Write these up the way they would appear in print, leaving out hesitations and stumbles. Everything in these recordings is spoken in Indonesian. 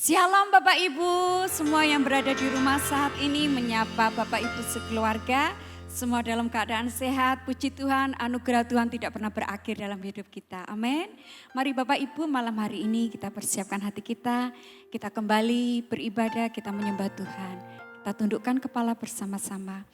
Shalom Bapak Ibu, semua yang berada di rumah saat ini menyapa Bapak Ibu sekeluarga. Semua dalam keadaan sehat, puji Tuhan, anugerah Tuhan tidak pernah berakhir dalam hidup kita. Amin. Mari Bapak Ibu malam hari ini kita persiapkan hati kita kembali beribadah, kita menyembah Tuhan. Kita tundukkan kepala bersama-sama.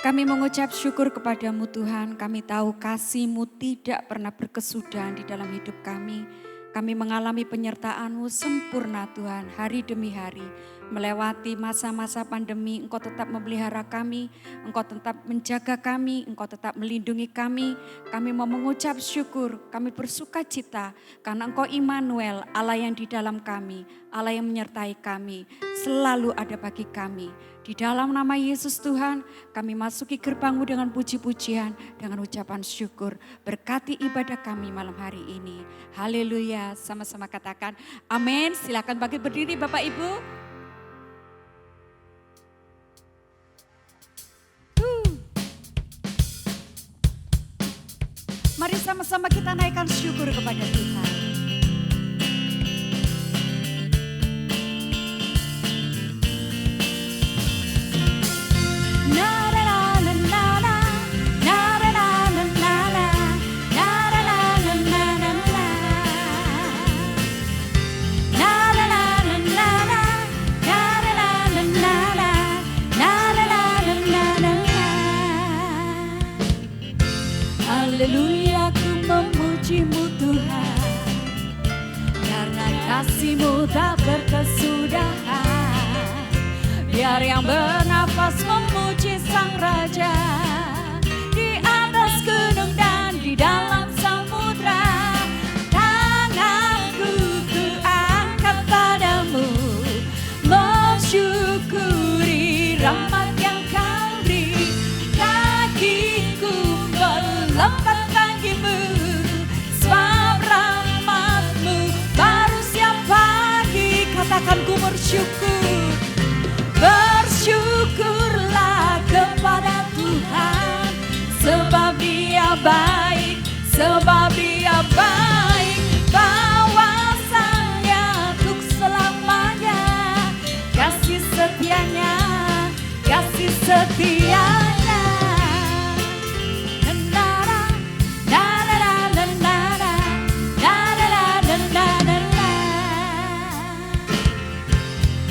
Kami mengucap syukur kepadamu Tuhan, kami tahu kasih-Mu tidak pernah berkesudahan di dalam hidup kami. Kami mengalami penyertaan-Mu sempurna Tuhan, hari demi hari. Melewati masa-masa pandemi, Engkau tetap memelihara kami, Engkau tetap menjaga kami, Engkau tetap melindungi kami. Kami mau mengucap syukur, kami bersuka cita karena Engkau Immanuel, Allah yang di dalam kami, Allah yang menyertai kami, selalu ada bagi kami. Di dalam nama Yesus Tuhan, kami masuki gerbang-Mu dengan puji-pujian, dengan ucapan syukur. Berkati ibadah kami malam hari ini. Haleluya, sama-sama katakan amin. Silakan bangkit berdiri Bapak Ibu. Mari sama-sama kita naikkan syukur kepada Tuhan. Haleluya, ku memuji-Mu Tuhan, karena kasih-Mu tak berkesudahan. Biar yang bernafas memuji Sang Raja, di atas gunung dan di dalam samudra. Tanganku ku angkat padamu, mensyukuri rahmat yang Kau beri. Kakiku melompat bagimu, sebab rahmat-Mu baru setiap pagi. Katakan ku bersyukur, bersyukurlah kepada Tuhan, sebab Dia baik, sebab Dia baik. Bahwasanya untuk selamanya, kasih setianya, kasih setianya.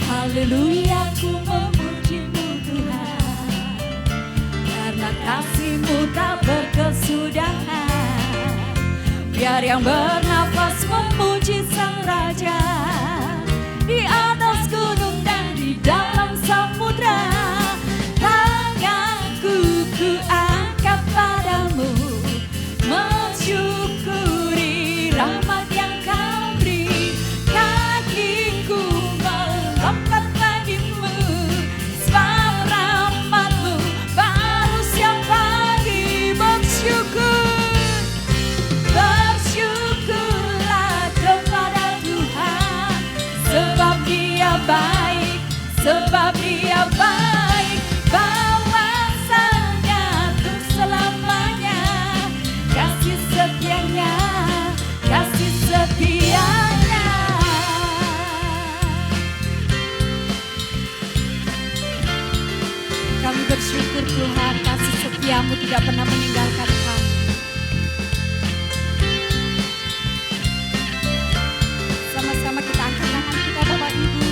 Haleluya, ku memuji-Mu Tuhan, karena kasih-Mu tak berkesudahan. Biar yang bernafas memuji Sang Raja, di atas gunung dan di dalam samudra. Tanganku ku angkat padamu, mensyukuri rahmat yang Kau beri. Kakiku melompat bagimu, sebab rahmat-Mu baru setiap pagi. Bersyukur, bersyukurlah kepada Tuhan, sebab Dia baik, sebab Dia baik. Bahwasanya untuk selamanya, kasih setianya, kasih setianya. Kami bersyukur Tuhan, kasih setia-Mu tidak pernah meninggalkan kami. Sama-sama kita angkat tangan kita Bapak Ibu.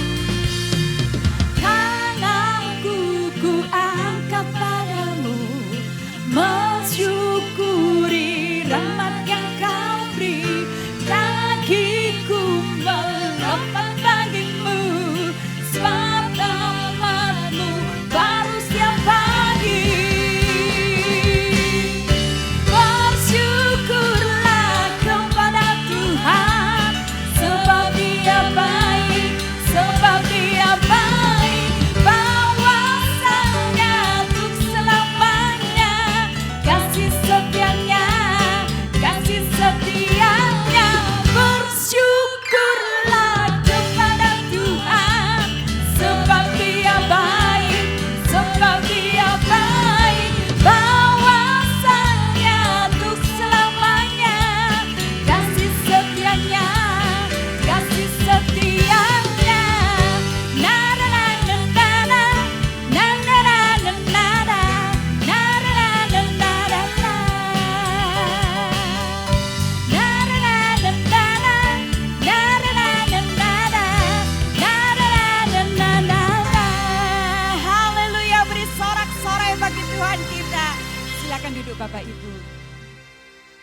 Tanganku ku angkat padamu, mensyukuri rahmat yang Kau beri. Kakiku melompat bagimu, sebab rahmat-Mu baru setiap pagi.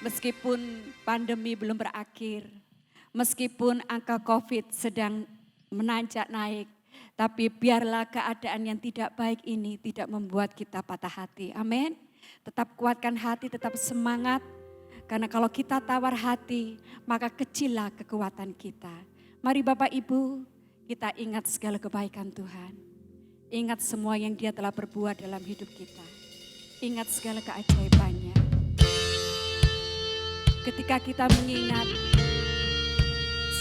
Meskipun pandemi belum berakhir, meskipun angka COVID sedang menanjak naik, tapi biarlah keadaan yang tidak baik ini tidak membuat kita patah hati. Amin. Tetap kuatkan hati, tetap semangat. Karena kalau kita tawar hati, maka kecillah kekuatan kita. Mari Bapak Ibu, kita ingat segala kebaikan Tuhan. Ingat semua yang Dia telah berbuat dalam hidup kita. Ingat segala keajaibannya. Ketika kita mengingat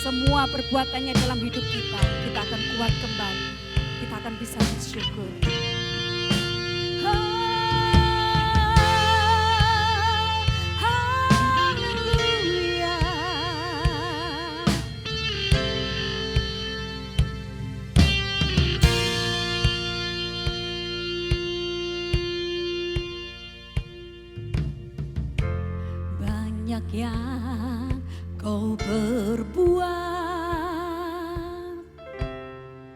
semua perbuatannya dalam hidup kita, kita akan kuat kembali. Kita akan bisa bersyukur. Haleluya. Banyak yang Kau berbuat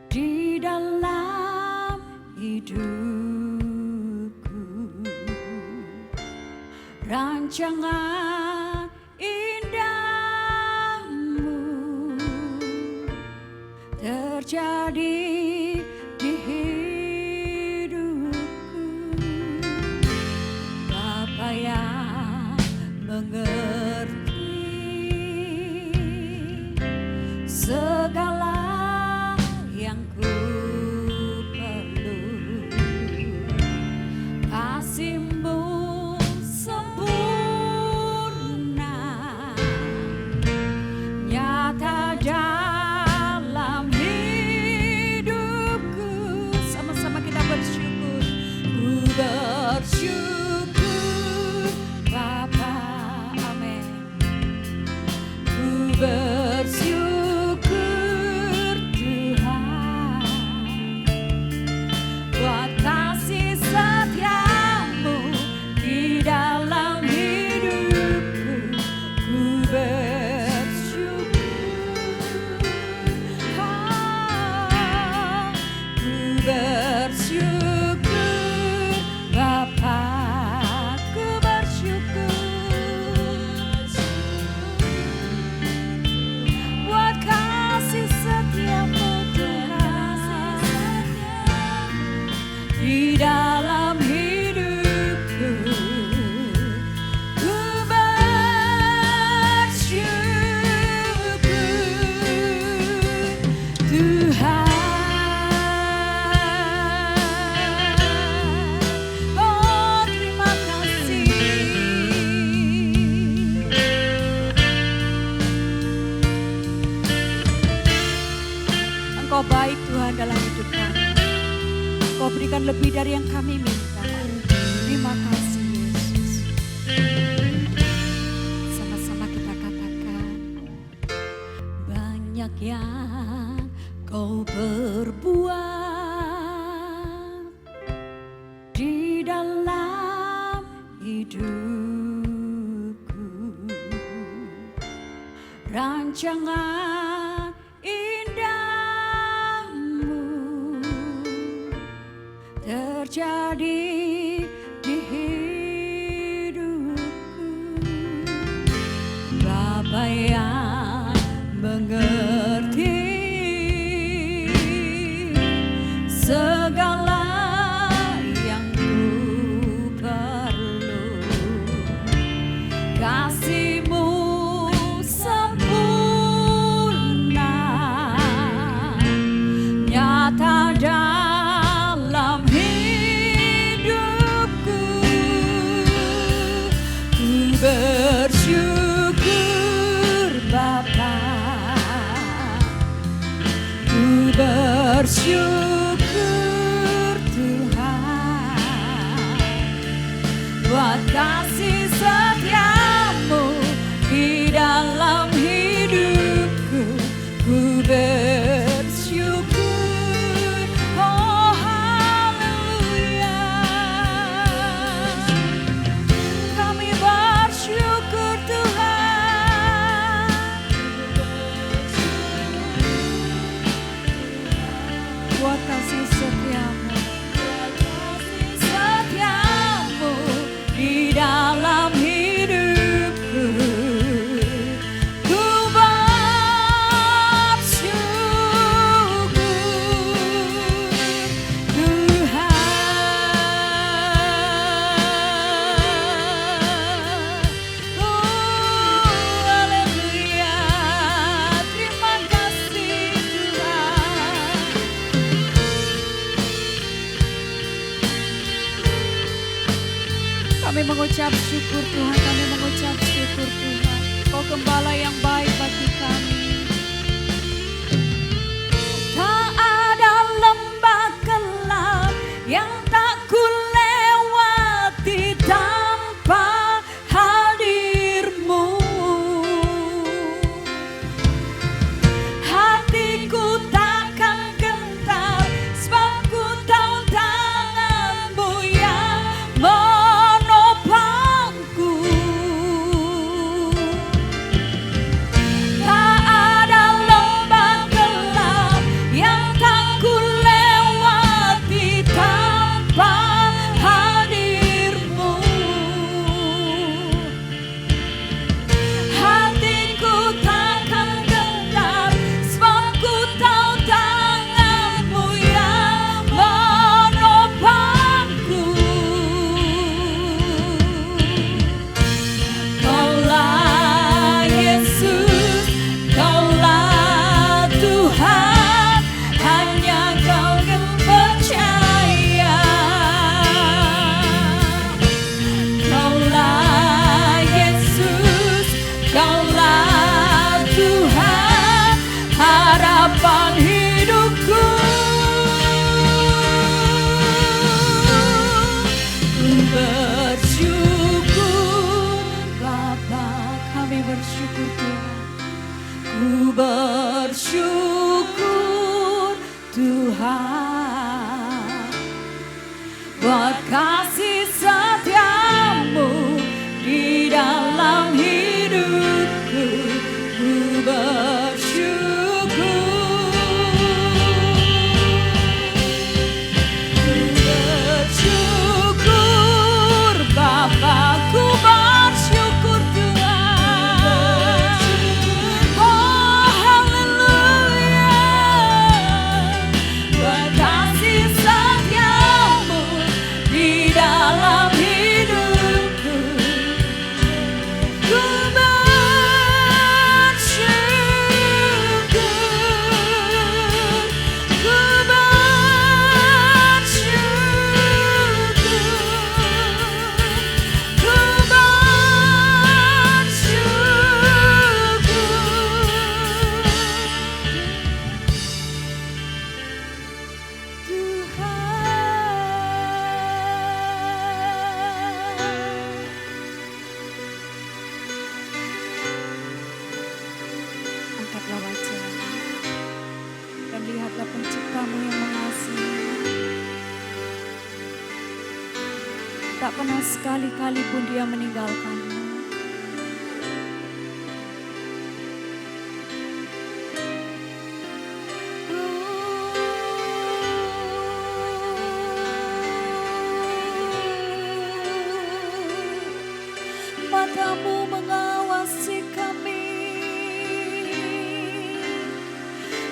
di dalam hidupku, rancangan indahmu terjadi di hidupku. Bapa yang mengerti segala yang ku perlu, kasih-Mu sempurna, nyata dalam hidupku. Sama-sama kita bersyukur. Ku bersyukur Bapa, amin. Ku bersyukur Engkau baik Tuhan dalam hidup kami. Engkau berikan lebih dari yang kami minta. Terima kasih Yesus. Sama-sama kita katakan, banyak yang Kau berbuat di dalam hidupku, rancangan terjadi di hidupku. Bapa yang mengerti segala yang ku perlu, kasih-Mu sempurna, nyata dalam hidupku. Ku bersyukur Bapa, ku bersyukur Tuhan, buat kasih setia-Mu di dalam hidupku. Ku bersyukur, oh haleluya. Kami bersyukur Tuhan, buat kasih setia-Mu, setiamu di dalam hidupku. mengucap syukur Tuhan, kami mengucap syukur Tuhan. Kau gembala yang baik bagi kami. Tak ada lembah gelap yang tak ku lewati tanpa hadir-Mu. Hatiku takkan gentar sebab ku tahu tangan-Mu yang menopangku. Tak ada lembah gelap yang tak ku lewati tanpa hadir-Mu. Hatiku takkan gentar sebab ku tahu tangan-Mu yang menopangku. Kaulah Yesus, Kaulah Tuhan, hanya Kau yang percaya. Kaulah Yesus, Kaulah Tuhan, harapan hidupku. Ku bersyukur Bapa, kami bersyukur Tuhan. Ku bersyukur Tuhan buat kasih setia-Mu di dalam hidupku. Ku bersyukur Bapa, ku bersyukur Tuhan. Oh haleluya, buat kasih setia-Mu di dalam hidupku. Ku angkatlah wajahmu dan lihatlah pencipta-Mu yang mengasihi. Tak pernah sekali-kali pun Dia meninggalkan-Mu. Mata-Mu mengawasi kami,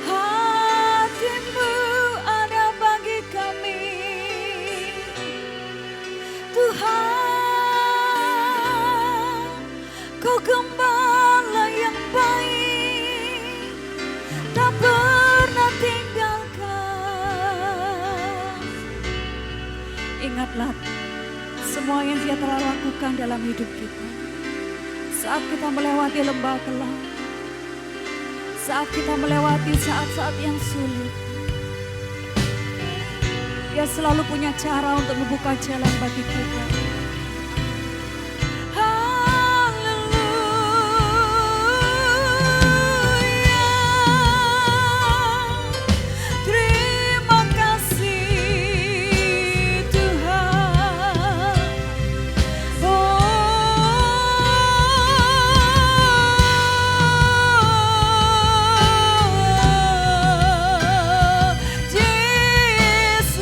hati-Mu ada bagi kami. Tuhan, Kau gembala yang baik, tak pernah tinggalkan. Ingatlah semua yang Dia telah lakukan dalam hidup kita. Saat kita melewati lembah gelap, saat kita melewati saat-saat yang sulit, Dia selalu punya cara untuk membuka jalan bagi kita. Haleluya, terima kasih Tuhan. Jesus,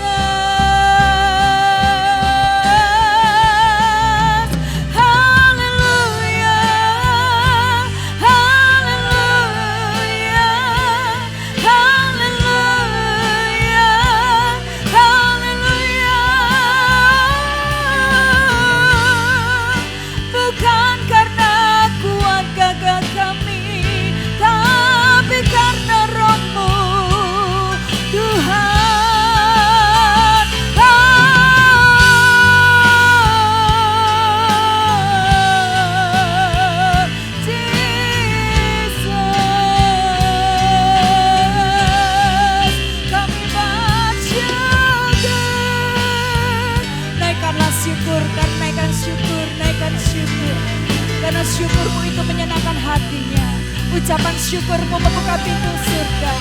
syukurmu itu menyenangkan hatinya. Ucapan syukurmu membuka pintu surga.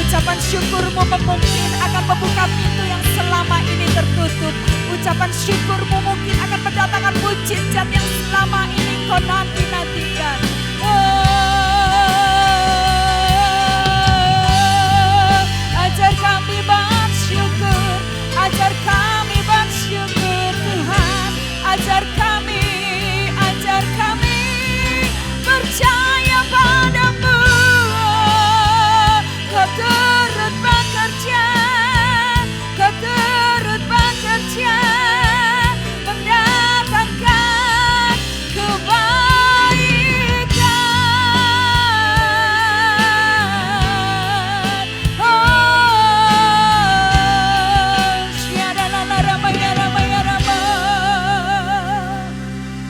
Ucapan syukurmu mungkin akan membuka pintu yang selama ini tertutup. Ucapan syukurmu mungkin akan mendatangkan mujizat yang selama ini kau nanti-nantikan. Ajar kami bersyukur, ajar kami bersyukur Tuhan. Ajar kami percaya padamu. Kau turut bekerja, kau turut bekerja, mendatangkan kebaikan. Oh, syadalala ramaya ramaya rama,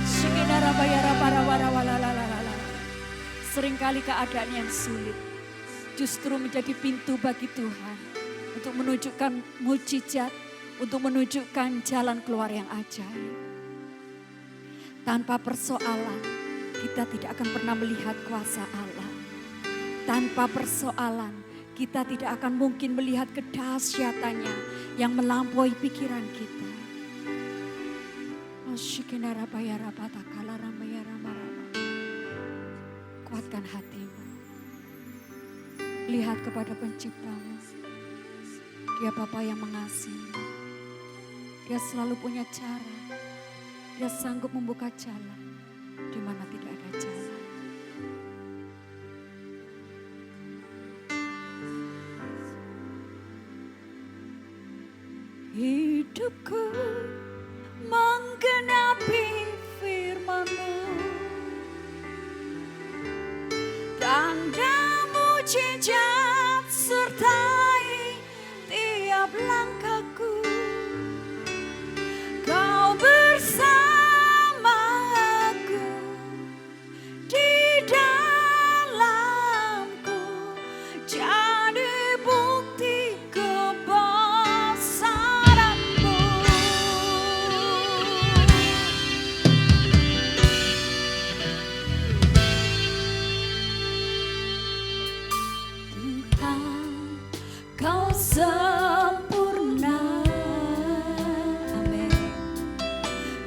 syikina ramaya raparawarawalalala. Seringkali keadaan yang sulit justru menjadi pintu bagi Tuhan untuk menunjukkan mujizat, untuk menunjukkan jalan keluar yang ajaib. Tanpa persoalan, kita tidak akan pernah melihat kuasa Allah. Tanpa persoalan, kita tidak akan mungkin melihat kedahsyatannya yang melampaui pikiran kita. Kuatkan hatimu. Lihat kepada penciptamu. Dia Bapa yang mengasihi. Dia selalu punya cara. Dia sanggup membuka jalan di mana tidak ada jalan. Hidupku menggenapi firman-Mu. Tanda mujizat sertai tiap langkahku. Kau bersamaku di dalamku, jadi bukti kebesaran-Mu. Kau sempurna, amin,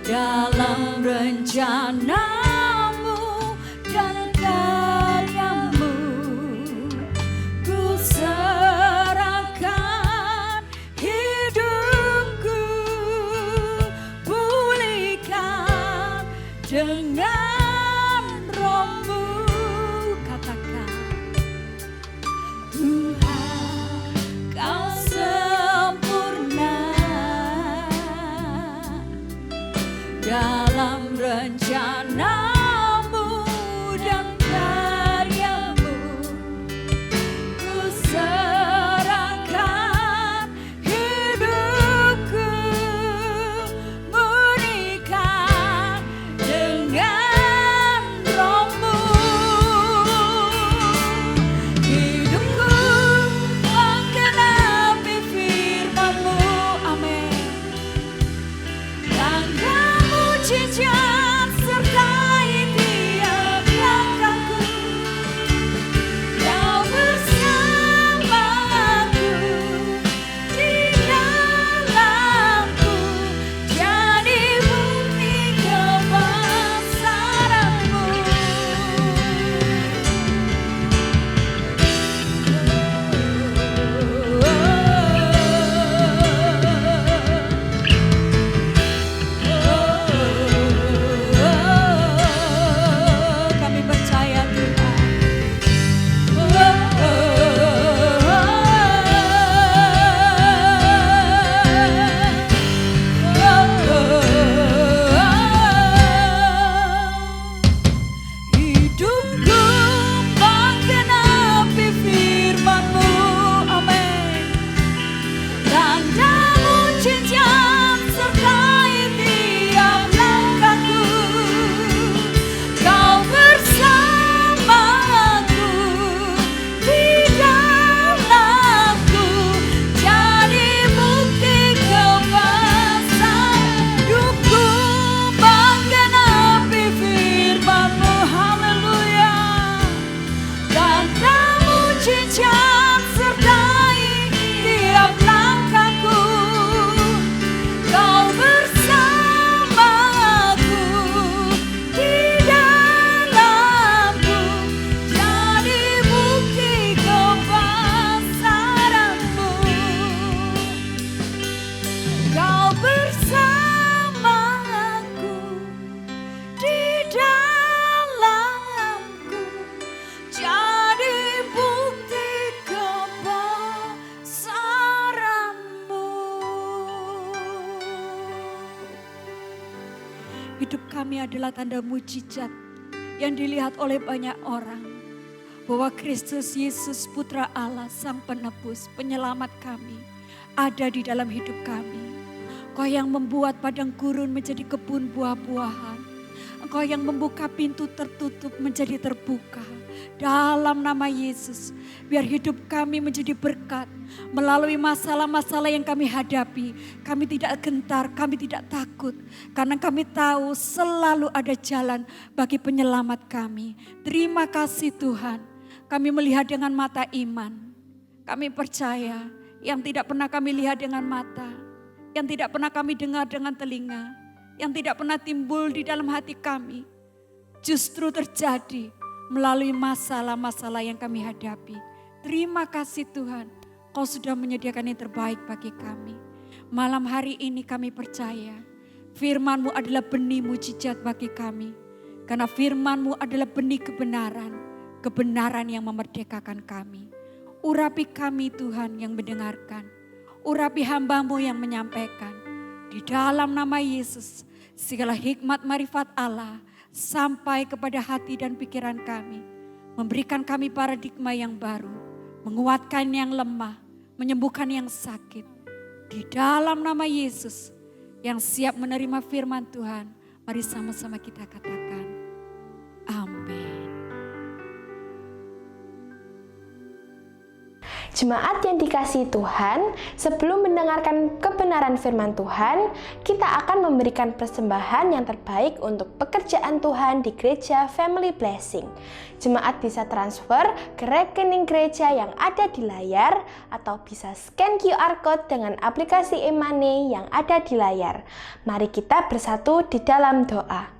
dalam rencana-Mu dan karya-Mu. Ku serahkan hidupku, pulihkan dengan Roh-Mu. Katakan, Tuhan, Kau sempurna. hidup kami adalah tanda mujizat yang dilihat oleh banyak orang. Bahwa Kristus Yesus Putra Allah, Sang Penebus, Penyelamat kami, ada di dalam hidup kami. Engkau yang membuat padang gurun menjadi kebun buah-buahan. Engkau yang membuka pintu tertutup menjadi terbuka. Dalam nama Yesus, biar hidup kami menjadi berkat. Melalui masalah-masalah yang kami hadapi, kami tidak gentar, kami tidak takut. Karena kami tahu selalu ada jalan bagi penyelamat kami. Terima kasih Tuhan, kami melihat dengan mata iman. Kami percaya yang tidak pernah kami lihat dengan mata, yang tidak pernah kami dengar dengan telinga, yang tidak pernah timbul di dalam hati kami, justru terjadi melalui masalah-masalah yang kami hadapi. Terima kasih Tuhan, Kau sudah menyediakan yang terbaik bagi kami. Malam hari ini kami percaya firman-Mu adalah benih mujizat bagi kami. Karena firman-Mu adalah benih kebenaran, kebenaran yang memerdekakan kami. Urapi kami Tuhan yang mendengarkan, urapi hamba-Mu yang menyampaikan. Di dalam nama Yesus, segala hikmat marifat Allah sampai kepada hati dan pikiran kami. Memberikan kami paradigma yang baru, menguatkan yang lemah, menyembuhkan yang sakit. Di dalam nama Yesus yang siap menerima firman Tuhan, mari sama-sama kita katakan, amin. Jemaat yang dikasihi Tuhan, sebelum mendengarkan kebenaran firman Tuhan, kita akan memberikan persembahan yang terbaik untuk pekerjaan Tuhan di gereja Family Blessing. Jemaat bisa transfer ke rekening gereja yang ada di layar atau bisa scan QR Code dengan aplikasi e-money yang ada di layar. Mari kita bersatu di dalam doa.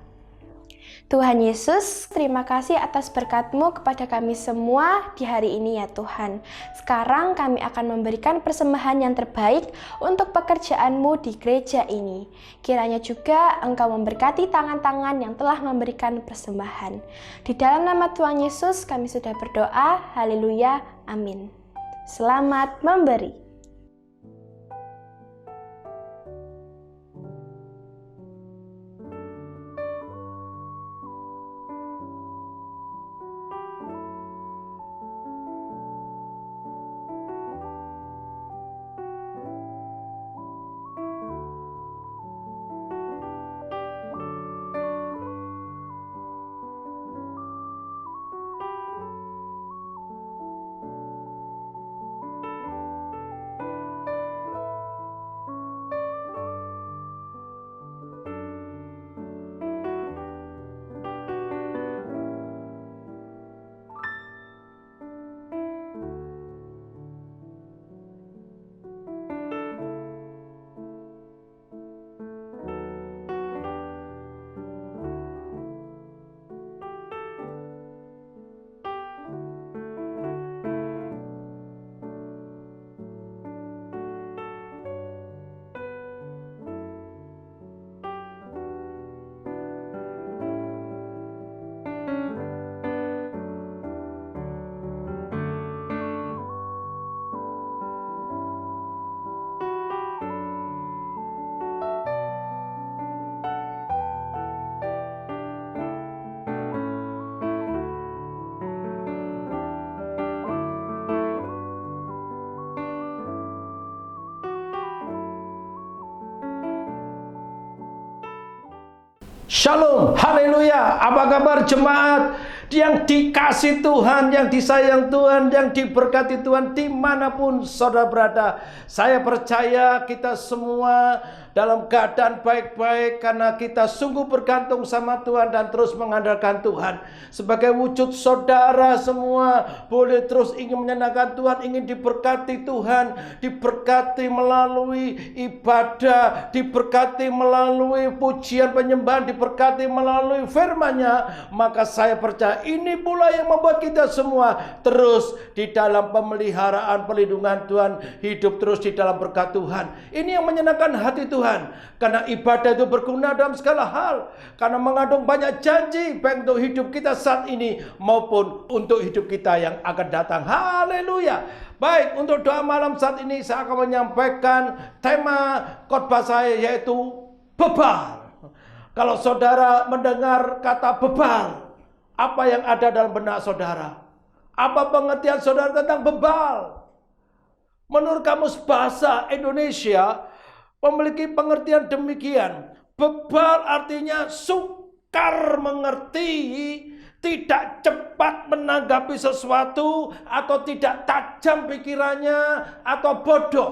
Tuhan Yesus, terima kasih atas berkat-Mu kepada kami semua di hari ini ya Tuhan. Sekarang kami akan memberikan persembahan yang terbaik untuk pekerjaan-Mu di gereja ini. Kiranya juga Engkau memberkati tangan-tangan yang telah memberikan persembahan. Di dalam nama Tuhan Yesus kami sudah berdoa, haleluya, amin. Selamat memberi. Shalom, haleluya. Apa kabar jemaat yang dikasih Tuhan, yang disayang Tuhan, yang diberkati Tuhan dimanapun saudara berada. Saya percaya kita semua dalam keadaan baik-baik karena kita sungguh bergantung sama Tuhan dan terus mengandalkan Tuhan. Sebagai wujud saudara semua boleh terus ingin menyenangkan Tuhan, ingin diberkati Tuhan, diberkati melalui ibadah, diberkati melalui pujian penyembahan, diberkati melalui firman-Nya. Maka saya percaya ini pula yang membuat kita semua terus di dalam pemeliharaan perlindungan Tuhan, hidup terus di dalam berkat Tuhan. Ini yang menyenangkan hati Tuhan. Karena ibadah itu berguna dalam segala hal. Karena mengandung banyak janji baik untuk hidup kita saat ini maupun untuk hidup kita yang akan datang. Haleluya. Baik, untuk doa malam saat ini saya akan menyampaikan tema khotbah saya yaitu bebal. Kalau saudara mendengar kata bebal, apa yang ada dalam benak saudara? Apa pengertian saudara tentang bebal? Menurut Kamus Bahasa Indonesia memiliki pengertian demikian. Bebal artinya sukar mengerti, tidak cepat menanggapi sesuatu, atau tidak tajam pikirannya, atau bodoh.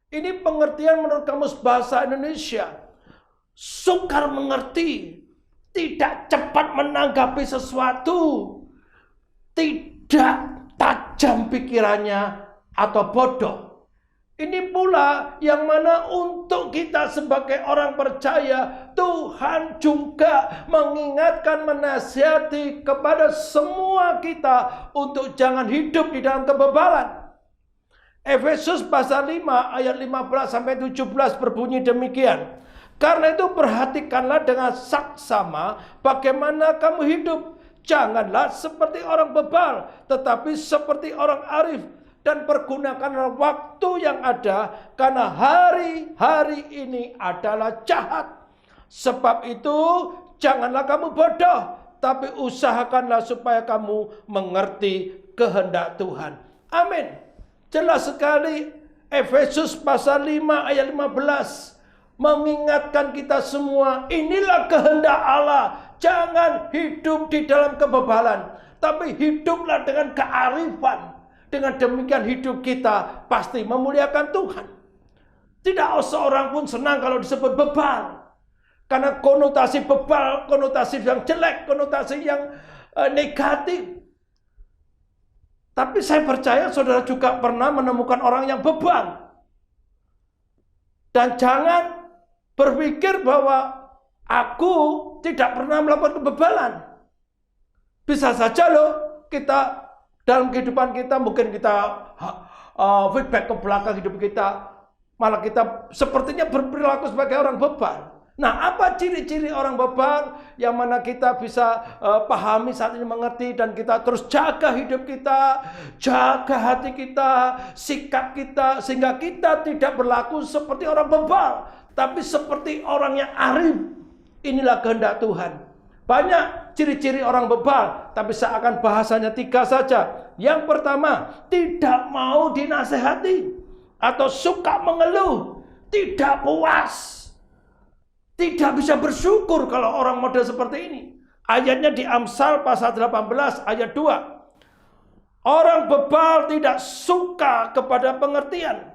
Ini pengertian menurut Kamus Bahasa Indonesia. Sukar mengerti, tidak cepat menanggapi sesuatu, tidak tajam pikirannya, atau bodoh. Ini pula yang mana untuk kita sebagai orang percaya, Tuhan juga mengingatkan, menasihati kepada semua kita untuk jangan hidup di dalam kebebalan. Efesus pasal 5 ayat 15 sampai 17 berbunyi demikian. Karena itu perhatikanlah dengan saksama bagaimana kamu hidup. Janganlah seperti orang bebal, tetapi seperti orang arif. Dan pergunakanlah waktu yang ada, karena hari-hari ini adalah jahat. Sebab itu janganlah kamu bodoh, tapi usahakanlah supaya kamu mengerti kehendak Tuhan. Amin. Jelas sekali Efesus pasal 5 ayat 15 mengingatkan kita semua, inilah kehendak Allah. Jangan hidup di dalam kebebalan, tapi hiduplah dengan kearifan. Dengan demikian hidup kita pasti memuliakan Tuhan. Tidak seorang pun senang kalau disebut bebal. Karena konotasi bebal, konotasi yang jelek, konotasi yang negatif. Tapi saya percaya saudara juga pernah menemukan orang yang bebal. Dan jangan berpikir bahwa aku tidak pernah melakukan kebebalan. Bisa saja loh kita dalam kehidupan kita, mungkin kita feedback ke belakang hidup kita, malah kita sepertinya berperilaku sebagai orang bebal. Nah, apa ciri-ciri orang bebal yang mana kita bisa pahami saat ini, mengerti, dan kita terus jaga hidup kita, jaga hati kita, sikap kita, sehingga kita tidak berlaku seperti orang bebal, tapi seperti orang yang arif. Inilah kehendak Tuhan. Banyak ciri-ciri orang bebal, tapi saya akan bahasanya 3 saja. Yang pertama, tidak mau dinasehati atau suka mengeluh, tidak puas, tidak bisa bersyukur kalau orang model seperti ini. Ayatnya di Amsal pasal 18 ayat 2. Orang bebal tidak suka kepada pengertian,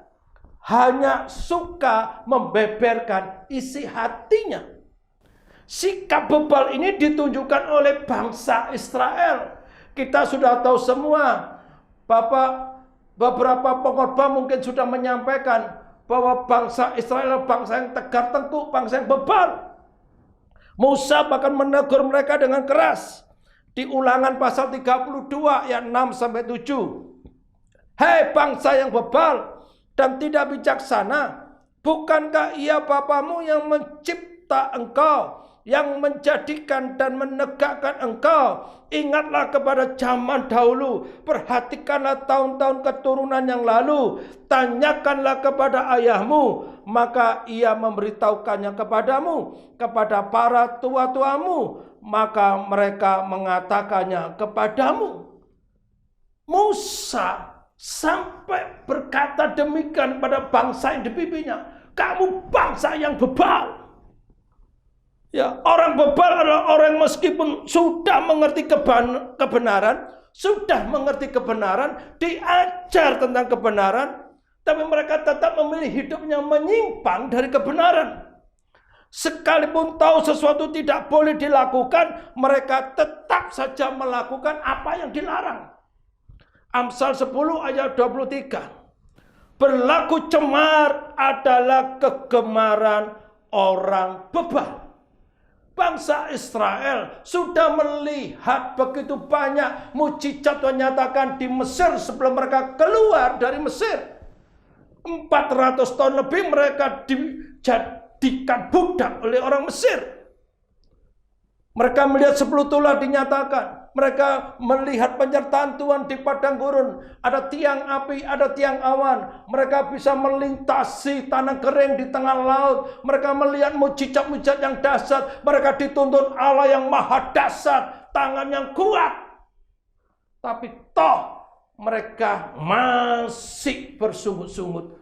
hanya suka membeberkan isi hatinya. Sikap bebal ini ditunjukkan oleh bangsa Israel. Kita sudah tahu semua. Beberapa pengkhotbah mungkin sudah menyampaikan bahwa bangsa Israel bangsa yang tegar tengkuk, bangsa yang bebal. Musa bahkan menegur mereka dengan keras. Di Ulangan pasal 32 ayat 6 sampai 7. Hei bangsa yang bebal dan tidak bijaksana, bukankah ia Bapamu yang mencipta engkau, yang menjadikan dan menegakkan engkau? Ingatlah kepada zaman dahulu, perhatikanlah tahun-tahun keturunan yang lalu, tanyakanlah kepada ayahmu, maka ia memberitahukannya kepadamu, kepada para tua-tuamu, maka mereka mengatakannya kepadamu. Musa sampai berkata demikian pada bangsa yang dipimpinnya, kamu bangsa yang bebal. Ya, orang bebal adalah orang meskipun sudah mengerti kebenaran, diajar tentang kebenaran, tapi mereka tetap memilih hidupnya menyimpang dari kebenaran. Sekalipun tahu sesuatu tidak boleh dilakukan, mereka tetap saja melakukan apa yang dilarang. Amsal 10 ayat 23. Berlaku cemar adalah kegemaran orang bebal. Bangsa Israel sudah melihat begitu banyak mukjizat Tuhan nyatakan di Mesir sebelum mereka keluar dari Mesir. 400 tahun lebih mereka dijadikan budak oleh orang Mesir. Mereka melihat 10 tulah dinyatakan. Mereka melihat penyertaan Tuhan di padang gurun. Ada tiang api, ada tiang awan. Mereka bisa melintasi tanah kering di tengah laut. Mereka melihat mujizat-mujizat yang dahsyat. Mereka dituntun Allah yang maha dahsyat, tangan yang kuat. Tapi toh mereka masih bersungut-sungut.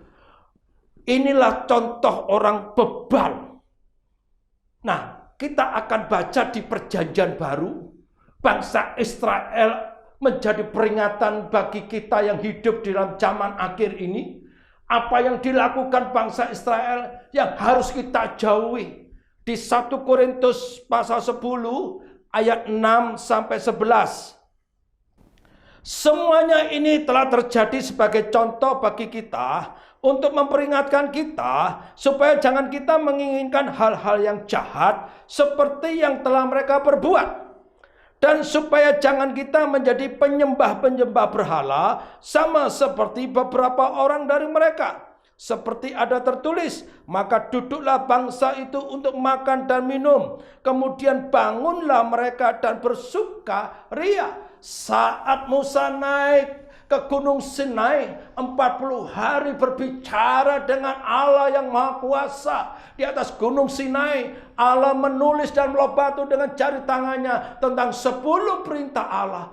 Inilah contoh orang bebal. Nah, kita akan baca di Perjanjian Baru. Bangsa Israel menjadi peringatan bagi kita yang hidup di dalam zaman akhir ini. Apa yang dilakukan bangsa Israel yang harus kita jauhi. Di 1 Korintus pasal 10 ayat 6 sampai 11. Semuanya ini telah terjadi sebagai contoh bagi kita untuk memperingatkan kita supaya jangan kita menginginkan hal-hal yang jahat seperti yang telah mereka perbuat. Dan supaya jangan kita menjadi penyembah-penyembah berhala sama seperti beberapa orang dari mereka. Seperti ada tertulis, maka duduklah bangsa itu untuk makan dan minum. Kemudian bangunlah mereka dan bersuka ria. Saat Musa naik ke Gunung Sinai 40 hari berbicara dengan Allah yang Maha Kuasa. Di atas Gunung Sinai Allah menulis dan melobatu dengan jari tangannya tentang 10 perintah Allah.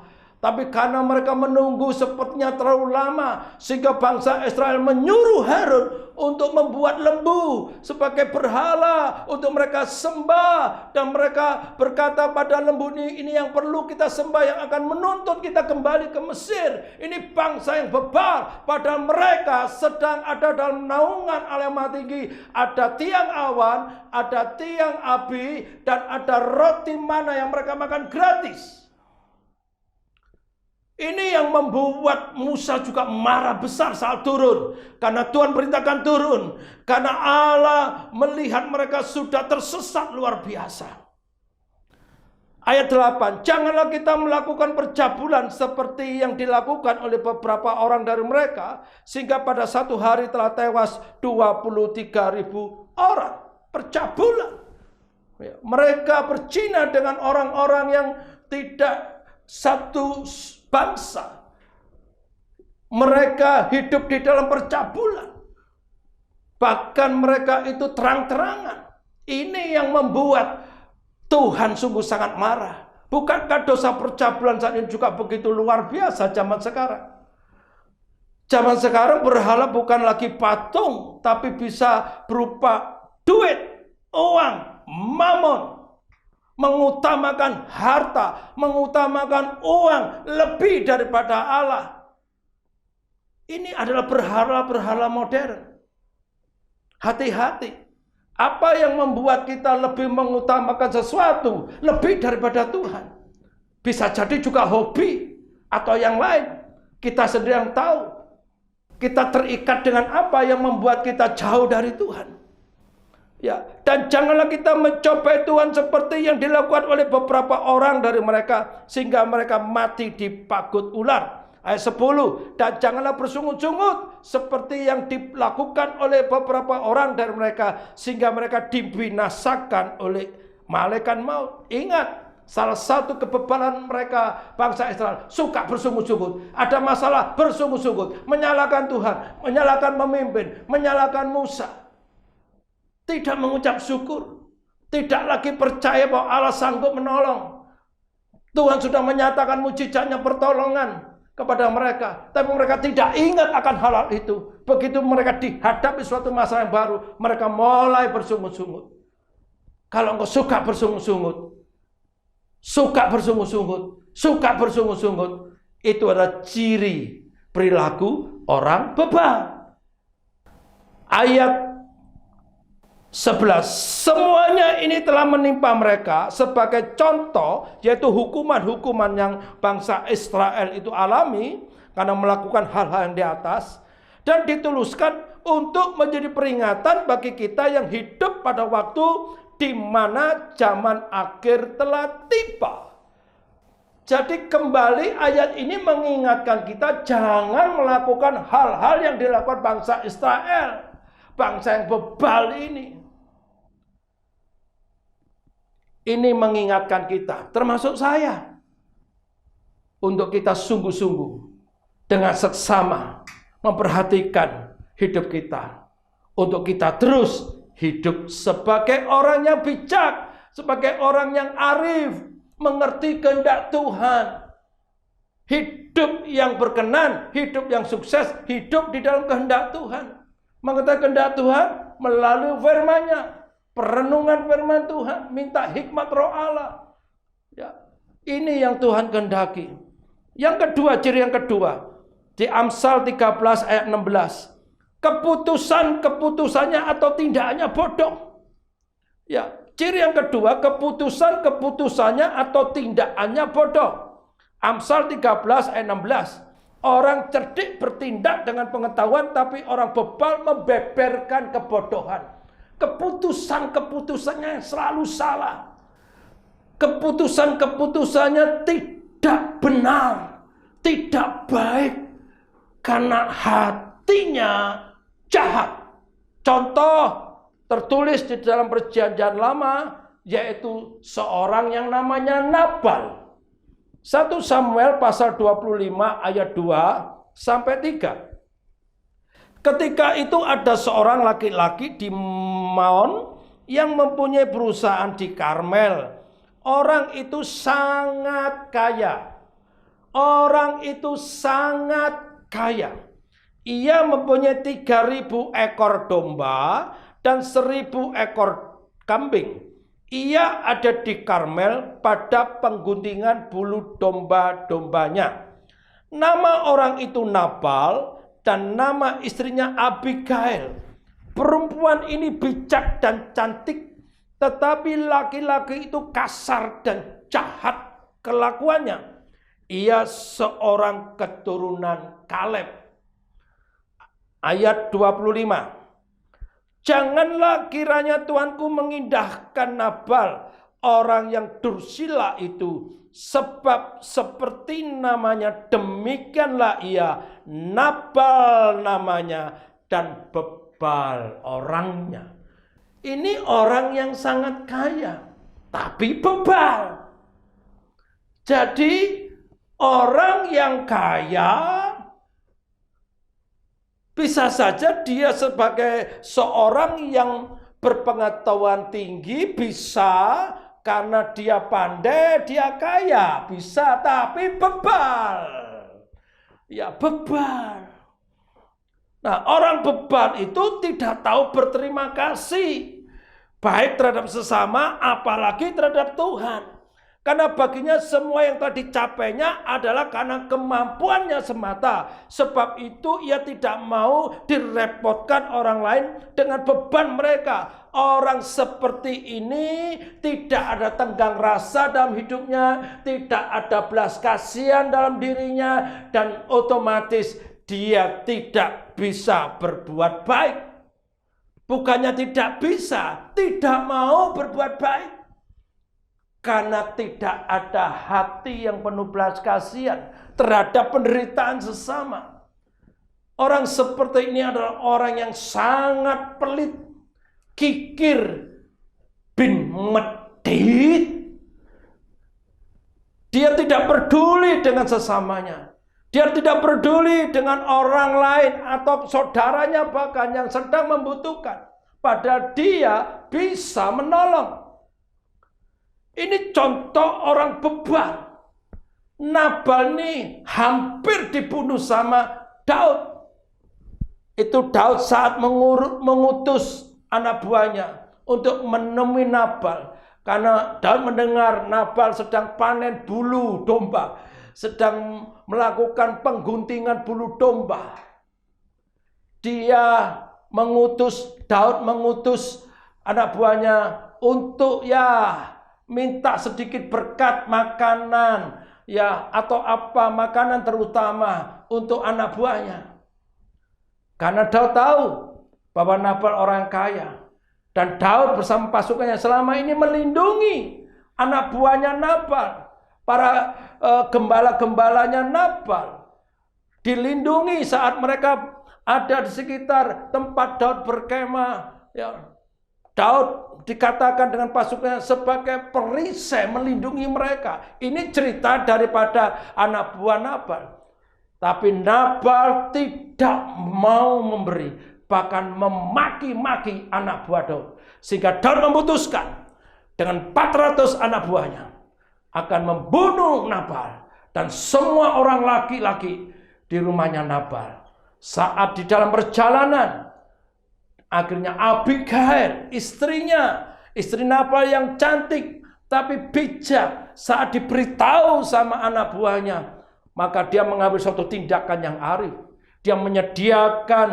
Tapi karena mereka menunggu sepertinya terlalu lama, sehingga bangsa Israel menyuruh Harun untuk membuat lembu sebagai berhala untuk mereka sembah. Dan mereka berkata pada lembu ini yang perlu kita sembah, yang akan menuntut kita kembali ke Mesir. Ini bangsa yang bebal, padahal mereka sedang ada dalam naungan Allah yang Maha Tinggi. Ada tiang awan, ada tiang api, dan ada roti mana yang mereka makan gratis. Ini yang membuat Musa juga marah besar saat turun. Karena Tuhan perintahkan turun. Karena Allah melihat mereka sudah tersesat luar biasa. Ayat 8. Janganlah kita melakukan percabulan seperti yang dilakukan oleh beberapa orang dari mereka. Sehingga pada satu hari telah tewas 23.000 orang. Percabulan. Mereka berzina dengan orang-orang yang tidak satu bangsa. Mereka hidup di dalam percabulan. Bahkan mereka itu terang-terangan. Ini yang membuat Tuhan sungguh sangat marah. Bukankah dosa percabulan saat ini juga begitu luar biasa zaman sekarang? Zaman sekarang berhala bukan lagi patung, tapi bisa berupa duit, uang, mamon. Mengutamakan harta, mengutamakan uang lebih daripada Allah. Ini adalah berhala-berhala modern. Hati-hati. Apa yang membuat kita lebih mengutamakan sesuatu lebih daripada Tuhan? Bisa jadi juga hobi atau yang lain. Kita sendiri yang tahu. Kita terikat dengan apa yang membuat kita jauh dari Tuhan. Ya, dan janganlah kita mencobai Tuhan seperti yang dilakukan oleh beberapa orang dari mereka sehingga mereka mati dipagut ular. Ayat 10. Dan janganlah bersungut-sungut seperti yang dilakukan oleh beberapa orang dari mereka sehingga mereka dibinasakan oleh malaikat maut. Ingat, salah satu kebebalan mereka bangsa Israel suka bersungut-sungut. Ada masalah bersungut-sungut, menyalahkan Tuhan, menyalahkan pemimpin, menyalahkan Musa. Tidak mengucap syukur. Tidak lagi percaya bahwa Allah sanggup menolong. Tuhan sudah menyatakan mujizatnya pertolongan kepada mereka. Tapi mereka tidak ingat akan hal-hal itu. Begitu mereka dihadapi suatu masalah yang baru, mereka mulai bersungut-sungut. Kalau engkau suka bersungut-sungut, suka bersungut-sungut, itu adalah ciri perilaku orang bebal. Ayat 11. Semuanya ini telah menimpa mereka sebagai contoh, yaitu hukuman-hukuman yang bangsa Israel itu alami karena melakukan hal-hal yang di atas, dan dituluskan untuk menjadi peringatan bagi kita yang hidup pada waktu di mana zaman akhir telah tiba. Jadi kembali ayat ini mengingatkan kita jangan melakukan hal-hal yang dilakukan bangsa Israel, bangsa yang bebal ini. Ini mengingatkan kita, termasuk saya. untuk kita sungguh-sungguh dengan seksama memperhatikan hidup kita, untuk kita terus hidup sebagai orang yang bijak, sebagai orang yang arif, mengerti kehendak Tuhan. Hidup yang berkenan, hidup yang sukses, hidup di dalam kehendak Tuhan. Mengetahui kehendak Tuhan melalui firman-Nya, perenungan firman Tuhan, minta hikmat Roh Allah. Ya, ini yang Tuhan kehendaki. Yang kedua, ciri yang kedua, di Amsal 13 ayat 16. Keputusannya atau tindakannya bodoh. Ya, ciri yang kedua, keputusannya atau tindakannya bodoh. Amsal 13 ayat 16. Orang cerdik bertindak dengan pengetahuan, tapi orang bebal membeberkan kebodohan. Keputusannya selalu salah. Keputusannya tidak benar, tidak baik, karena hatinya jahat. Contoh tertulis di dalam Perjanjian Lama, yaitu seorang yang namanya Nabal. 1 Samuel pasal 25 ayat 2 sampai 3. Ketika itu ada seorang laki-laki di Maon yang mempunyai perusahaan di Karmel. Orang itu sangat kaya. Ia mempunyai 3.000 ekor domba dan 1.000 ekor kambing. Ia ada di Karmel pada pengguntingan bulu domba-dombanya. Nama orang itu Nabal dan nama istrinya Abigail. Perempuan ini bijak dan cantik, tetapi laki-laki itu kasar dan jahat kelakuannya. Ia seorang keturunan Kaleb. Ayat 25. Janganlah kiranya Tuanku mengindahkan Nabal, orang yang dursila itu, sebab seperti namanya demikianlah ia, Nabal namanya dan bebal orangnya. Ini orang yang sangat kaya, tapi bebal. Jadi orang yang kaya bisa saja dia sebagai seorang yang berpengetahuan tinggi, bisa karena dia pandai, dia kaya, bisa, tapi bebal. Ya, bebal. Nah, orang bebal itu tidak tahu berterima kasih, baik terhadap sesama, apalagi terhadap Tuhan. Karena baginya semua yang telah dicapainya adalah karena kemampuannya semata. Sebab itu ia tidak mau direpotkan orang lain dengan beban mereka. Orang seperti ini tidak ada tenggang rasa dalam hidupnya, tidak ada belas kasihan dalam dirinya, dan otomatis dia tidak bisa berbuat baik. Bukannya tidak bisa, tidak mau berbuat baik. Karena tidak ada hati yang penuh belas kasihan terhadap penderitaan sesama. Orang seperti ini adalah orang yang sangat pelit, kikir, bin medit. Dia tidak peduli dengan sesamanya. Dia tidak peduli dengan orang lain atau saudaranya bahkan yang sedang membutuhkan. Padahal dia bisa menolong. Ini contoh orang bebal. Nabal ini hampir dibunuh sama Daud. Itu Daud saat mengutus anak buahnya untuk menemui Nabal. Karena Daud mendengar Nabal sedang panen bulu domba, sedang melakukan pengguntingan bulu domba. Daud mengutus anak buahnya untuk minta sedikit berkat makanan, atau apa makanan terutama untuk anak buahnya. Karena Daud tahu bahwa Nabal orang kaya, dan Daud bersama pasukannya selama ini melindungi anak buahnya Nabal, para gembala-gembalanya Nabal, dilindungi saat mereka ada di sekitar tempat Daud berkemah. Daud dikatakan dengan pasukannya sebagai perisai melindungi mereka. Ini cerita daripada anak buah Nabal. Tapi Nabal tidak mau memberi, bahkan memaki-maki anak buah Daud. Sehingga Daud memutuskan dengan 400 anak buahnya akan membunuh Nabal dan semua orang laki-laki di rumahnya Nabal. Saat di dalam perjalanan, akhirnya Abigail, istri Nabal yang cantik tapi bijak, saat diberitahu sama anak buahnya, maka dia mengambil suatu tindakan yang arif. Dia menyediakan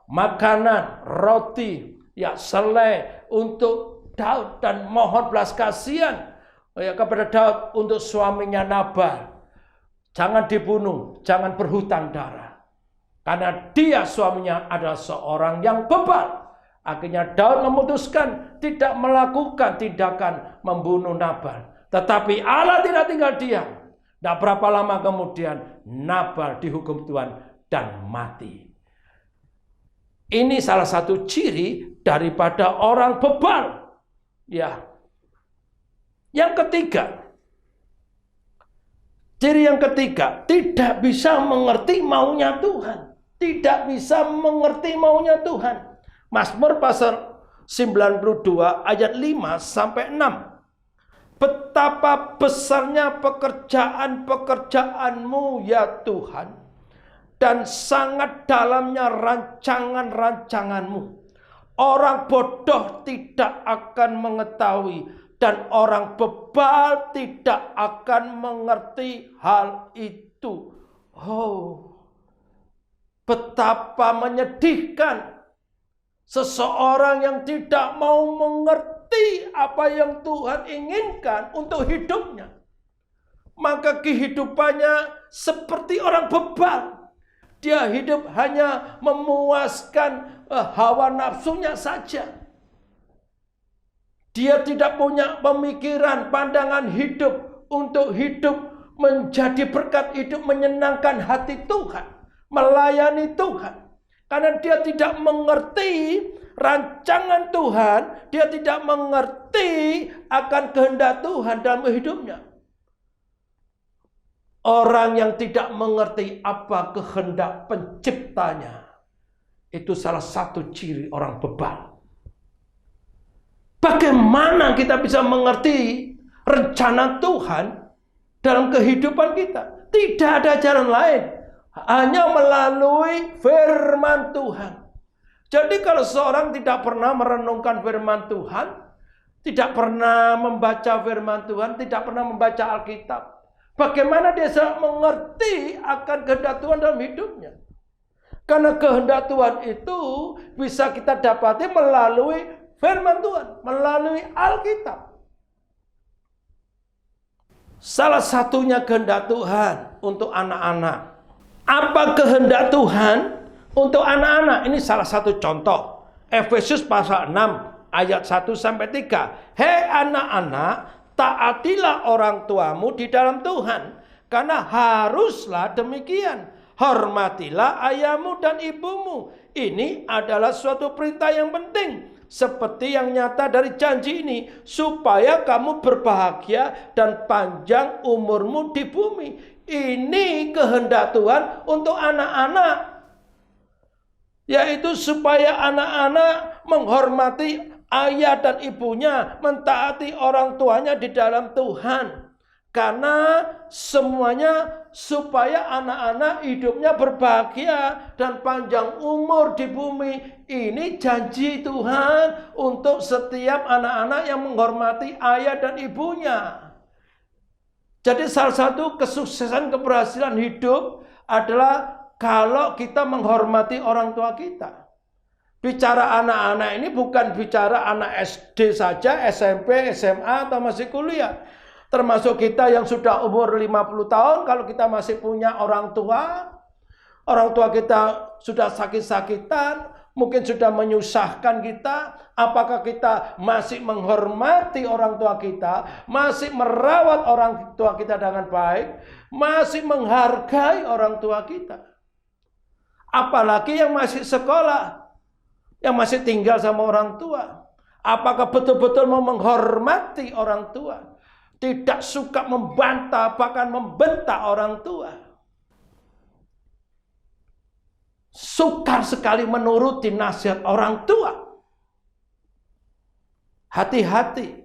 makanan, roti, selai untuk Daud dan mohon belas kasihan kepada Daud untuk suaminya Nabal. Jangan dibunuh, jangan berhutang darah. Karena dia suaminya adalah seorang yang bebal. Akhirnya Daud memutuskan tidak melakukan tindakan membunuh Nabal. Tetapi Allah tidak tinggal diam. Tidak berapa lama kemudian Nabal dihukum Tuhan dan mati. Ini salah satu ciri daripada orang bebal. Ya. Yang ketiga, ciri yang ketiga, tidak bisa mengerti maunya Tuhan. Tidak bisa mengerti maunya Tuhan. Mazmur pasal 92 ayat 5 sampai 6. Betapa besarnya pekerjaan-pekerjaanmu ya Tuhan, dan sangat dalamnya rancangan-rancanganmu. Orang bodoh tidak akan mengetahui, dan orang bebal tidak akan mengerti hal itu. Oh, betapa menyedihkan seseorang yang tidak mau mengerti apa yang Tuhan inginkan untuk hidupnya. Maka kehidupannya seperti orang bebal. Dia hidup hanya memuaskan hawa nafsunya saja. Dia tidak punya pemikiran, pandangan hidup untuk hidup menjadi berkat, hidup menyenangkan hati Tuhan, melayani Tuhan. Karena dia tidak mengerti rancangan Tuhan, dia tidak mengerti akan kehendak Tuhan dalam hidupnya. Orang yang tidak mengerti apa kehendak penciptanya, itu salah satu ciri orang bebal. Bagaimana kita bisa mengerti rencana Tuhan dalam kehidupan kita? Tidak ada jalan lain, hanya melalui firman Tuhan. Jadi kalau seorang tidak pernah merenungkan firman Tuhan, tidak pernah membaca firman Tuhan, tidak pernah membaca Alkitab, bagaimana dia bisa mengerti akan kehendak Tuhan dalam hidupnya? Karena kehendak Tuhan itu bisa kita dapati melalui firman Tuhan, melalui Alkitab. Salah satunya kehendak Tuhan untuk anak-anak. Apa kehendak Tuhan untuk anak-anak? Ini salah satu contoh. Efesus pasal 6 ayat 1 sampai 3. Hei anak-anak, taatilah orang tuamu di dalam Tuhan, karena haruslah demikian. Hormatilah ayahmu dan ibumu. Ini adalah suatu perintah yang penting, seperti yang nyata dari janji ini, supaya kamu berbahagia dan panjang umurmu di bumi. Ini kehendak Tuhan untuk anak-anak, yaitu supaya anak-anak menghormati ayah dan ibunya, mentaati orang tuanya di dalam Tuhan. Karena semuanya supaya anak-anak hidupnya berbahagia dan panjang umur di bumi. Ini janji Tuhan untuk setiap anak-anak yang menghormati ayah dan ibunya. Jadi salah satu kesuksesan keberhasilan hidup adalah kalau kita menghormati orang tua kita. Bicara anak-anak ini bukan bicara anak SD saja, SMP, SMA atau masih kuliah. Termasuk kita yang sudah umur 50 tahun, kalau kita masih punya orang tua kita sudah sakit-sakitan, mungkin sudah menyusahkan kita, apakah kita masih menghormati orang tua kita, masih merawat orang tua kita dengan baik, masih menghargai orang tua kita? Apalagi yang masih sekolah, yang masih tinggal sama orang tua? Apakah betul-betul mau menghormati orang tua? Tidak suka membantah, bahkan membentak orang tua. Sukar sekali menuruti nasihat orang tua. Hati-hati.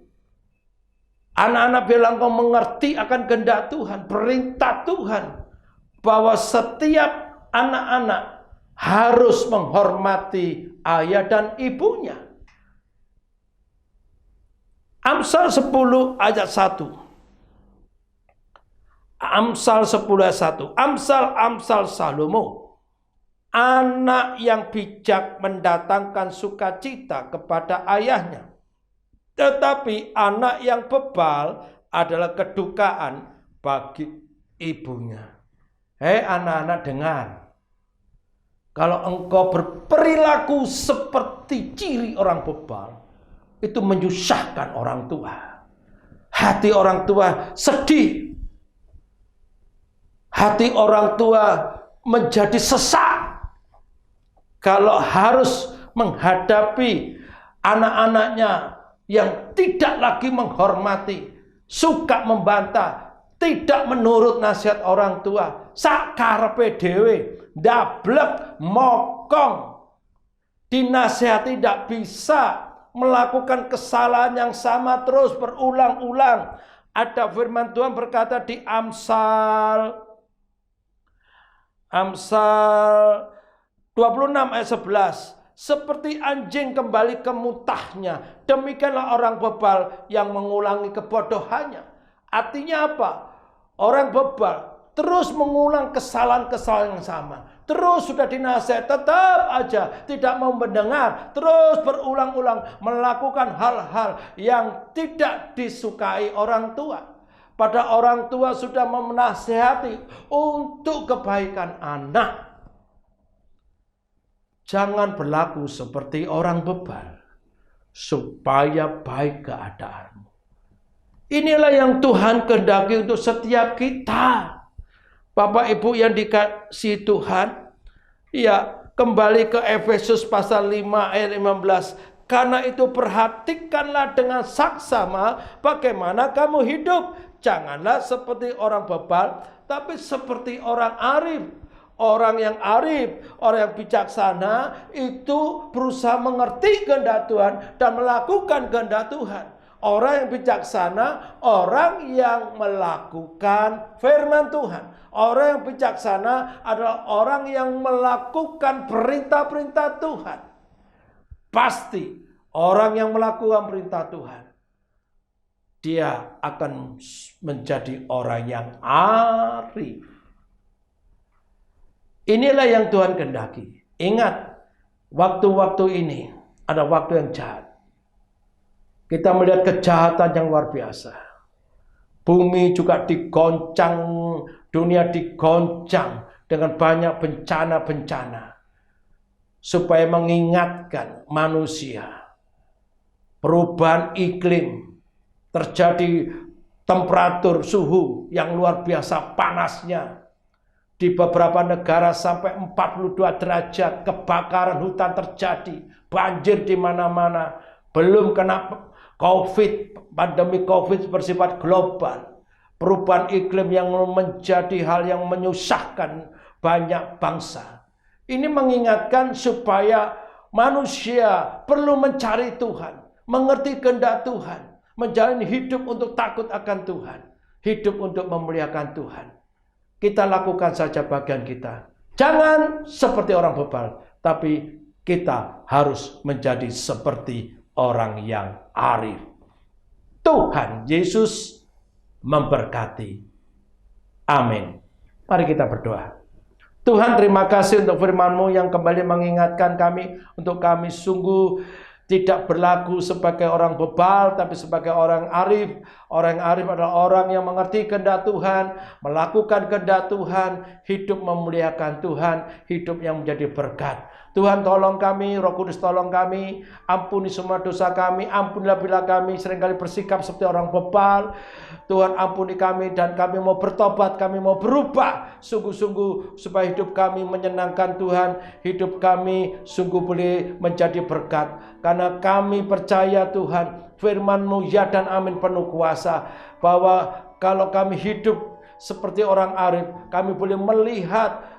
Anak-anak bilang kau mengerti akan kehendak Tuhan, perintah Tuhan, bahwa setiap anak-anak harus menghormati ayah dan ibunya. Amsal 10 ayat 1. Amsal 10 ayat 1. Amsal Salomo. Anak yang bijak mendatangkan sukacita kepada ayahnya. Tetapi anak yang bebal adalah kedukaan bagi ibunya. Hei anak-anak, dengar. Kalau engkau berperilaku seperti ciri orang bebal, itu menyusahkan orang tua. Hati orang tua sedih. Hati orang tua menjadi sesak kalau harus menghadapi anak-anaknya yang tidak lagi menghormati, suka membantah, tidak menurut nasihat orang tua, sakarepe dhewe, ndablek, mokong, dinasihati tidak bisa, melakukan kesalahan yang sama terus berulang-ulang. Ada firman Tuhan berkata di Amsal 26 ayat 11. Seperti anjing kembali ke mutahnya, demikianlah orang bebal yang mengulangi kebodohannya. Artinya apa? Orang bebal terus mengulang kesalahan-kesalahan yang sama. Terus sudah dinasihat, tetap aja tidak mau mendengar. Terus berulang-ulang melakukan hal-hal yang tidak disukai orang tua. Pada orang tua sudah menasihati untuk kebaikan anak. Jangan berlaku seperti orang bebal, supaya baik keadaanmu. Inilah yang Tuhan kehendaki untuk setiap kita. Bapak Ibu yang dikasihi Tuhan, ya, kembali ke Efesus pasal 5 ayat 15. Karena itu perhatikanlah dengan saksama bagaimana kamu hidup. Janganlah seperti orang bebal, tapi seperti orang arif. Orang yang arif, orang yang bijaksana itu berusaha mengerti kehendak Tuhan dan melakukan kehendak Tuhan. Orang yang bijaksana, orang yang melakukan firman Tuhan. Orang yang bijaksana adalah orang yang melakukan perintah-perintah Tuhan. Pasti orang yang melakukan perintah Tuhan, dia akan menjadi orang yang arif. Inilah yang Tuhan kehendaki. Ingat, waktu-waktu ini ada waktu yang jahat. Kita melihat kejahatan yang luar biasa. Bumi juga digoncang, dunia digoncang dengan banyak bencana-bencana. Supaya mengingatkan manusia. Perubahan iklim. Terjadi temperatur suhu yang luar biasa panasnya. Di beberapa negara sampai 42 derajat, kebakaran hutan terjadi, banjir di mana-mana, belum kena COVID, pandemi COVID bersifat global, perubahan iklim yang menjadi hal yang menyusahkan banyak bangsa. Ini mengingatkan supaya manusia perlu mencari Tuhan, mengerti kehendak Tuhan, menjalani hidup untuk takut akan Tuhan, hidup untuk memuliakan Tuhan. Kita lakukan saja bagian kita. Jangan seperti orang bebal, tapi kita harus menjadi seperti orang yang arif. Tuhan Yesus memberkati. Amin. Mari kita berdoa. Tuhan, terima kasih untuk firman-Mu yang kembali mengingatkan kami, untuk kami sungguh tidak berlaku sebagai orang bebal, tapi sebagai orang arif. Orang arif adalah orang yang mengerti kehendak Tuhan, melakukan kehendak Tuhan, hidup memuliakan Tuhan, hidup yang menjadi berkat. Tuhan tolong kami, Roh Kudus tolong kami, ampuni semua dosa kami, ampunilah bila kami seringkali bersikap seperti orang bebal. Tuhan ampuni kami dan kami mau bertobat, kami mau berubah sungguh-sungguh supaya hidup kami menyenangkan Tuhan, hidup kami sungguh boleh menjadi berkat. Karena kami percaya Tuhan, firman-Mu ya dan amin penuh kuasa, bahwa kalau kami hidup seperti orang arif, kami boleh melihat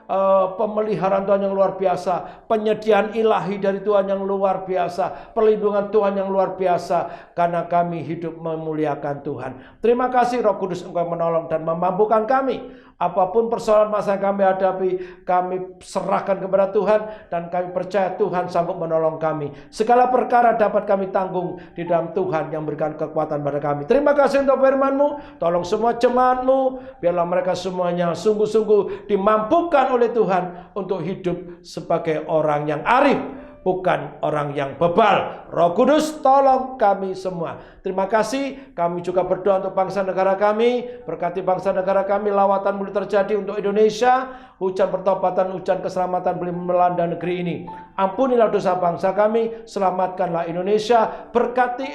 pemeliharaan Tuhan yang luar biasa, penyediaan ilahi dari Tuhan yang luar biasa, perlindungan Tuhan yang luar biasa, karena kami hidup memuliakan Tuhan. Terima kasih Roh Kudus, Engkau menolong dan memampukan kami. Apapun persoalan masa yang kami hadapi, kami serahkan kepada Tuhan dan kami percaya Tuhan sanggup menolong kami. Segala perkara dapat kami tanggung di dalam Tuhan yang memberikan kekuatan pada kami. Terima kasih untuk firman-Mu. Tolong semua jemaat-Mu, biarlah mereka semuanya sungguh-sungguh dimampukan oleh Tuhan untuk hidup sebagai orang yang arif, bukan orang yang bebal. Roh Kudus tolong kami semua. Terima kasih. Kami juga berdoa untuk bangsa negara kami. Berkati bangsa negara kami. Lawatan boleh terjadi untuk Indonesia. Hujan pertobatan, hujan keselamatan boleh melanda negeri ini. Ampunilah dosa bangsa kami. Selamatkanlah Indonesia. Berkati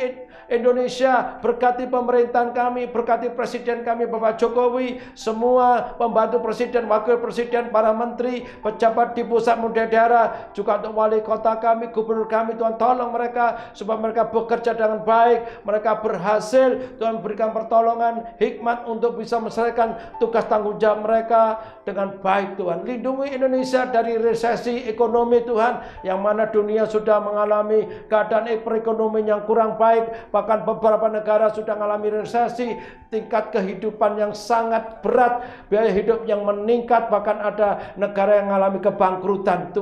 Indonesia. Berkati pemerintahan kami. Berkati presiden kami Bapak Jokowi. Semua pembantu presiden, wakil presiden, para menteri, pejabat di pusat muda daerah. Juga untuk wali kota kami, gubernur kami. Tuhan tolong mereka supaya mereka bekerja dengan baik, mereka berhasil. Tuhan berikan pertolongan, hikmat untuk bisa menyelesaikan tugas tanggung jawab mereka dengan baik. Tuhan lindungi Indonesia dari resesi ekonomi Tuhan, yang mana dunia sudah mengalami keadaan perekonomian yang kurang baik, bahkan beberapa negara sudah mengalami resesi, tingkat kehidupan yang sangat berat, biaya hidup yang meningkat, bahkan ada negara yang mengalami kebangkrutan.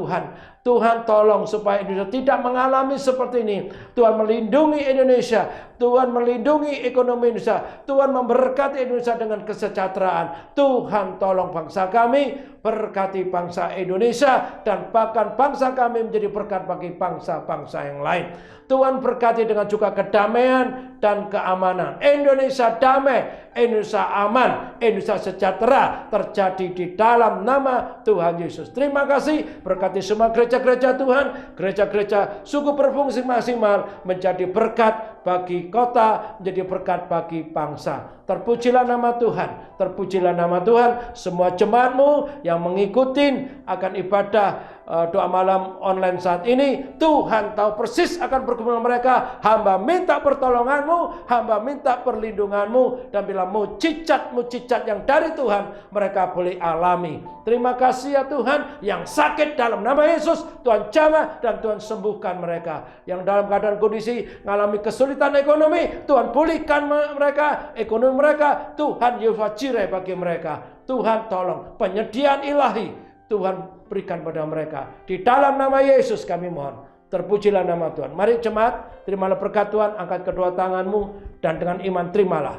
Tuhan tolong supaya Indonesia tidak mengalami seperti ini. Tuhan melindungi Indonesia, Tuhan melindungi ekonomi Indonesia, Tuhan memberkati Indonesia dengan kesejahteraan. Tuhan tolong bangsa kami, berkati bangsa Indonesia, dan bahkan bangsa kami menjadi berkat bagi bangsa-bangsa yang lain. Tuhan berkati dengan juga kedamaian dan keamanan. Indonesia damai, Indonesia aman, Indonesia sejahtera terjadi di dalam nama Tuhan Yesus. Terima kasih. Berkati semua gereja-gereja Tuhan, gereja-gereja suku berfungsi maksimal, menjadi berkat bagi kota, menjadi berkat bagi bangsa. Terpujilah nama Tuhan, terpujilah nama Tuhan. Semua jemaat-Mu yang mengikuti akan ibadah doa malam online saat ini, Tuhan tahu persis akan pergumulan mereka. Hamba minta pertolongan-Mu, hamba minta perlindungan-Mu, dan bila mujizat-mujizat yang dari Tuhan mereka boleh alami. Terima kasih ya Tuhan. Yang sakit dalam nama Yesus Tuhan jamah dan Tuhan sembuhkan mereka. Yang dalam keadaan kondisi mengalami kesulitan ekonomi, Tuhan pulihkan mereka, ekonomi mereka. Tuhan Yehova Jireh bagi mereka. Tuhan tolong penyediaan ilahi Tuhan berikan pada mereka. Di dalam nama Yesus kami mohon. Terpujilah nama Tuhan. Mari jemaat, terimalah berkat Tuhan. Angkat kedua tanganmu dan dengan iman terimalah.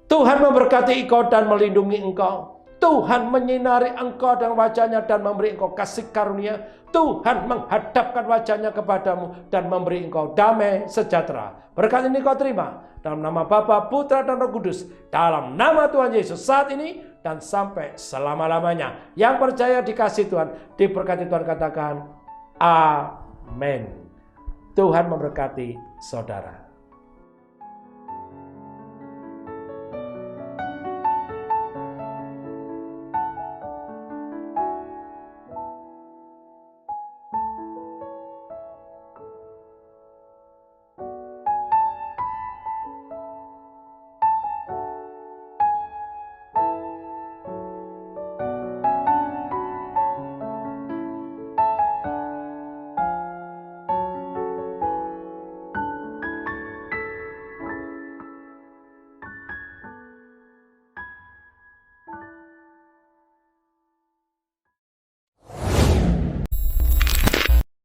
Tuhan memberkati engkau dan melindungi engkau. Tuhan menyinari engkau dengan wajahnya dan memberi engkau kasih karunia. Tuhan menghadapkan wajahnya kepadamu dan memberi engkau damai sejahtera. Berkat ini kau terima dalam nama Bapa, Putra dan Roh Kudus. Dalam nama Tuhan Yesus saat ini dan sampai selama-lamanya. Yang percaya dikasih Tuhan, diberkati Tuhan, katakan amin. Tuhan memberkati saudara.